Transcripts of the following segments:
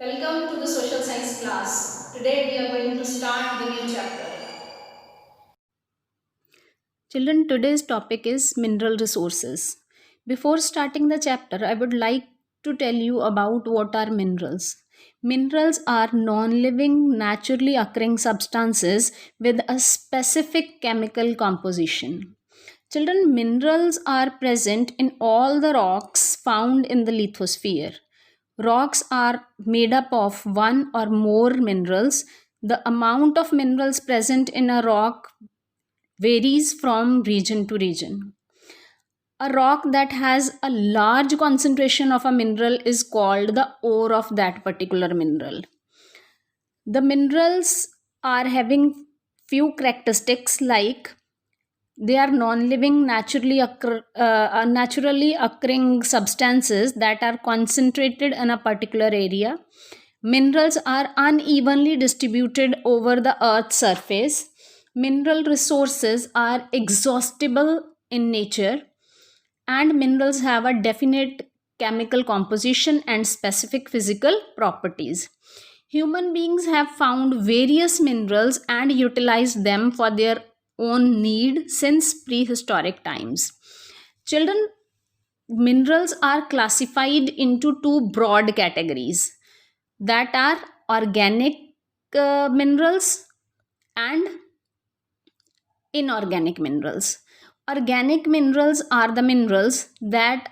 Welcome to the social science class. Today we are going to start the new chapter. Children, today's topic is mineral resources. Before starting the chapter, I would like to tell you about what are minerals. Minerals are non living, naturally occurring substances with a specific chemical composition. Children, minerals are present in all the rocks found in the lithosphere. Rocks are made up of one or more minerals. The amount of minerals present in a rock varies from region to region. A rock that has a large concentration of a mineral is called the ore of that particular mineral. The minerals are having few characteristics like they are non-living naturally occurring substances that are concentrated in a particular area. Minerals are unevenly distributed over the earth's surface. Mineral resources are exhaustible in nature, and minerals have a definite chemical composition and specific physical properties. Human beings have found various minerals and utilized them for their own need since prehistoric times. Children, minerals are classified into two broad categories, that are organic minerals and inorganic minerals. Organic minerals are the minerals that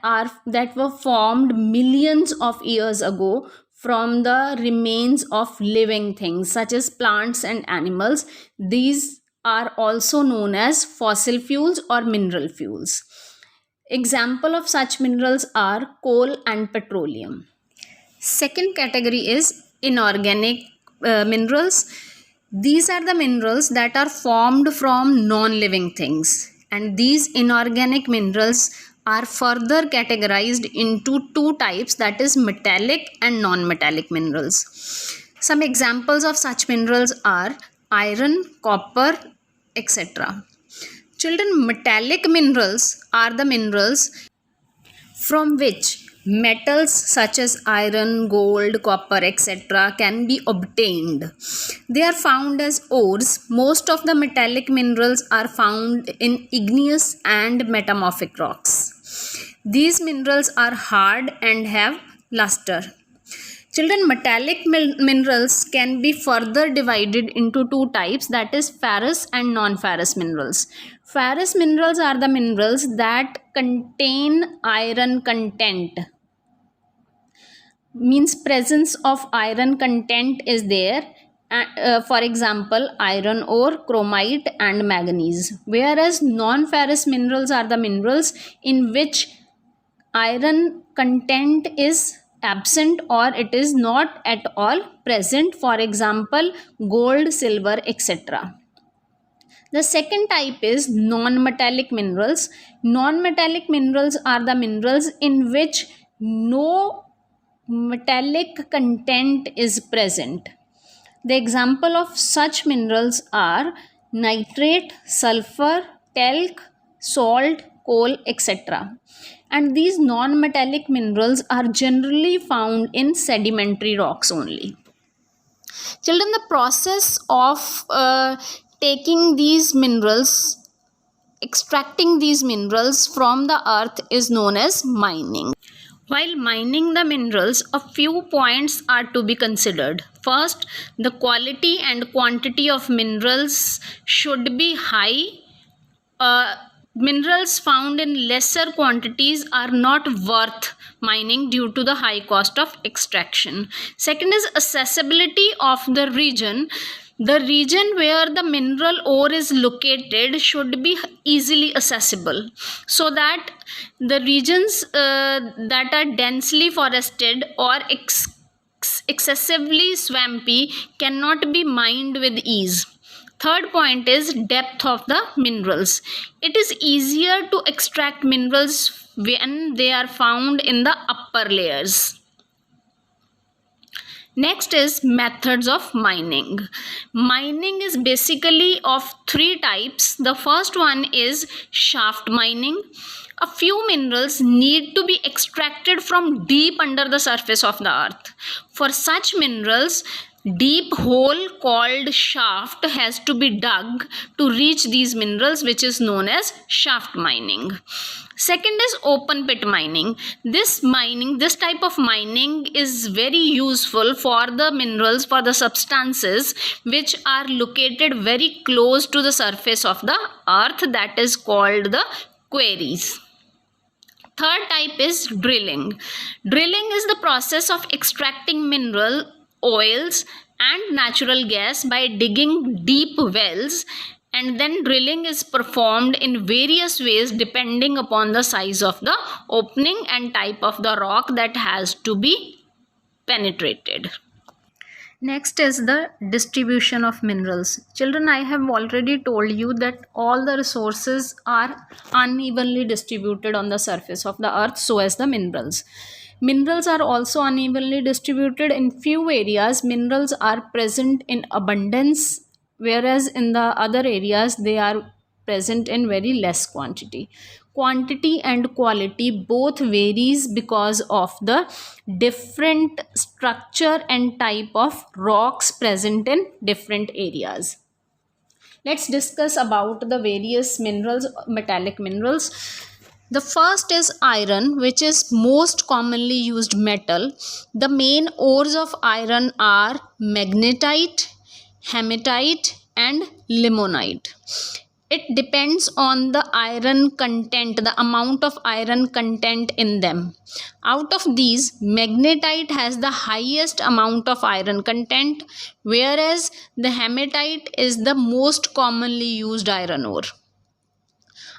were formed millions of years ago from the remains of living things such as plants and animals. These are also known as fossil fuels or mineral fuels. Example of such minerals are coal and petroleum. Second category is inorganic minerals. These are the minerals that are formed from non-living things, and these inorganic minerals are further categorized into two types, that is metallic and non-metallic minerals. Some examples of such minerals are iron, copper, etc. Children, metallic minerals are the minerals from which metals such as iron, gold, copper, etc. can be obtained. They are found as ores. Most of the metallic minerals are found in igneous and metamorphic rocks. These minerals are hard and have luster. Children, metallic minerals can be further divided into two types, that is ferrous and non-ferrous minerals. Ferrous minerals are the minerals that contain iron content, means presence of iron content is there. For example, iron ore, chromite and manganese. Whereas non-ferrous minerals are the minerals in which iron content is absent or it is not at all present, for example gold, silver, etc. The second type is non-metallic minerals. Non-metallic minerals are the minerals in which no metallic content is present. The example of such minerals are nitrate, sulfur, talc, salt, coal, etc. And these non-metallic minerals are generally found in sedimentary rocks only. Children, the process of taking these minerals, extracting these minerals from the earth is known as mining. While mining the minerals, a few points are to be considered. First, the quality and quantity of minerals should be high. Minerals found in lesser quantities are not worth mining due to the high cost of extraction. Second is accessibility of the region. The region where the mineral ore is located should be easily accessible, so that the regions that are densely forested or excessively swampy cannot be mined with ease. Third point is depth of the minerals. It is easier to extract minerals when they are found in the upper layers. Next is methods of mining. Mining is basically of three types. The first one is shaft mining. A few minerals need to be extracted from deep under the surface of the earth. For such minerals, deep hole called shaft has to be dug to reach these minerals, which is known as shaft mining. Second is open pit mining. This type of mining is very useful for the minerals, for the substances which are located very close to the surface of the earth, that is called the quarries. Third type is drilling. Drilling is the process of extracting mineral, oils and natural gas by digging deep wells, and then drilling is performed in various ways depending upon the size of the opening and type of the rock that has to be penetrated. Next is the distribution of minerals. Children, I have already told you that all the resources are unevenly distributed on the surface of the earth, so as the minerals. Minerals are also unevenly distributed. In few areas, minerals are present in abundance, whereas in the other areas, they are present in very less quantity. Quantity and quality both varies because of the different structure and type of rocks present in different areas. Let's discuss about the various minerals, metallic minerals. The first is iron, which is most commonly used metal. The main ores of iron are magnetite, hematite and limonite. It depends on the iron content, the amount of iron content in them. Out of these, magnetite has the highest amount of iron content, whereas the hematite is the most commonly used iron ore.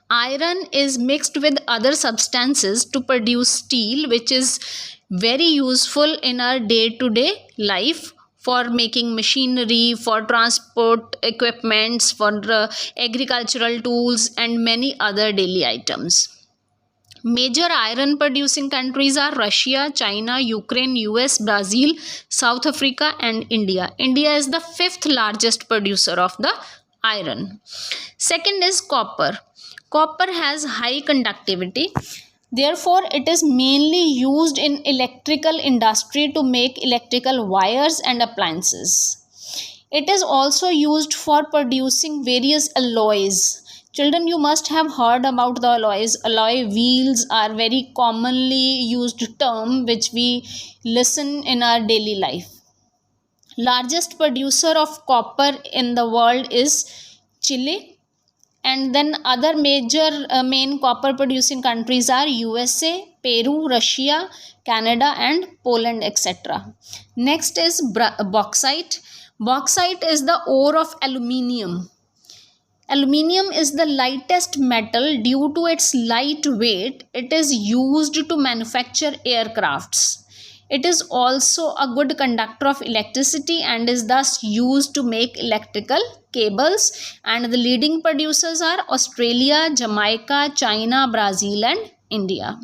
Iron is mixed with other substances to produce steel, which is very useful in our day-to-day life, for making machinery, for transport equipments, for agricultural tools and many other daily items. Major iron producing countries are Russia, China, Ukraine, US, Brazil, South Africa and India. India is the fifth largest producer of the iron. Second is copper. Copper has high conductivity. Therefore, it is mainly used in electrical industry to make electrical wires and appliances. It is also used for producing various alloys. Children, you must have heard about the alloys. Alloy wheels are very commonly used term which we listen in our daily life. Largest producer of copper in the world is Chile. And then other major main copper producing countries are USA, Peru, Russia, Canada and Poland, etc. Next is bauxite. Bauxite is the ore of aluminium. Aluminium is the lightest metal due to its light weight. It is used to manufacture aircrafts. It is also a good conductor of electricity and is thus used to make electrical cables, and the leading producers are Australia, Jamaica, China, Brazil and India.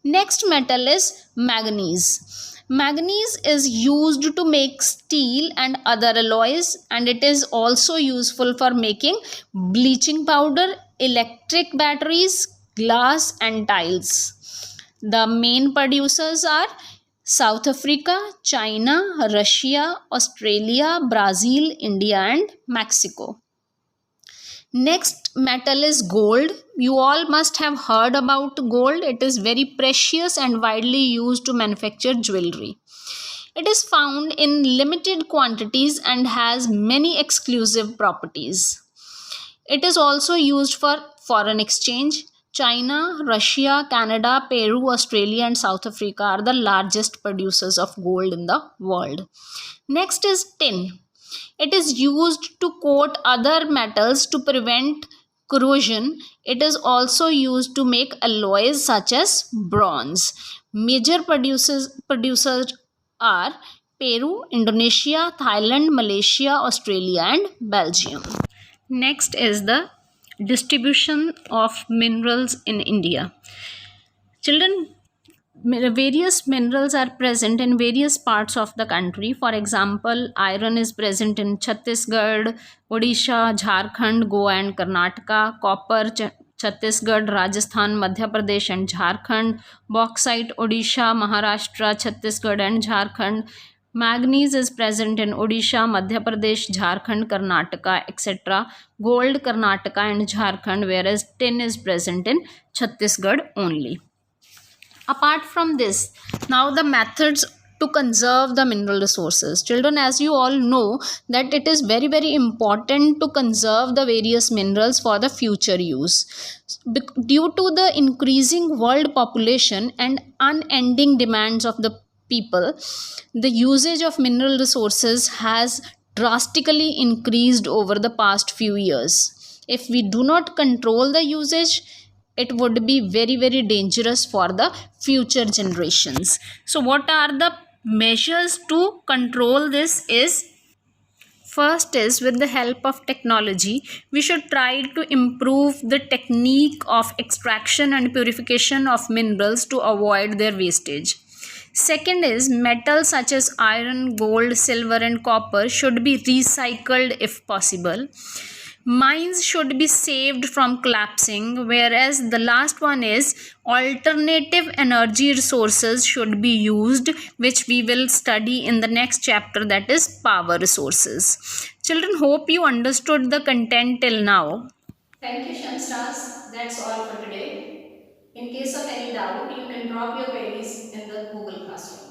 Next metal is manganese. Manganese is used to make steel and other alloys, and it is also useful for making bleaching powder, electric batteries, glass and tiles. The main producers are South Africa, China, Russia, Australia, Brazil, India and Mexico. Next metal is gold. You all must have heard about gold. It is very precious and widely used to manufacture jewelry. It is found in limited quantities and has many exclusive properties. It is also used for foreign exchange. China, Russia, Canada, Peru, Australia and South Africa are the largest producers of gold in the world. Next is tin. It is used to coat other metals to prevent corrosion. It is also used to make alloys such as bronze. Major producers are Peru, Indonesia, Thailand, Malaysia, Australia and Belgium. Next is the distribution of minerals in India. Children, various minerals are present in various parts of the country. For example, iron is present in Chhattisgarh, Odisha, Jharkhand, Goa and Karnataka. Copper, Chhattisgarh, Rajasthan, Madhya Pradesh, and Jharkhand. Bauxite, Odisha, Maharashtra, Chhattisgarh, and Jharkhand. Manganese is present in Odisha, Madhya Pradesh, Jharkhand, Karnataka, etc. Gold, Karnataka, and Jharkhand, whereas tin is present in Chhattisgarh only. Apart from this, now the methods to conserve the mineral resources. Children, as you all know, that it is very very important to conserve the various minerals for the future use. Due to the increasing world population and unending demands of the people, the usage of mineral resources has drastically increased over the past few years. If we do not control the usage, it would be very very dangerous for the future generations. So what are the measures to control this is, first is, with the help of technology, we should try to improve the technique of extraction and purification of minerals to avoid their wastage. Second is, metals such as iron, gold, silver, and copper should be recycled if possible. Mines should be saved from collapsing, whereas the last one is alternative energy resources should be used, which we will study in the next chapter, that is power resources. Children, hope you understood the content till now. Thank you, Shamstars. That's all for today. In case of any doubt, you can drop your queries in the Google Classroom.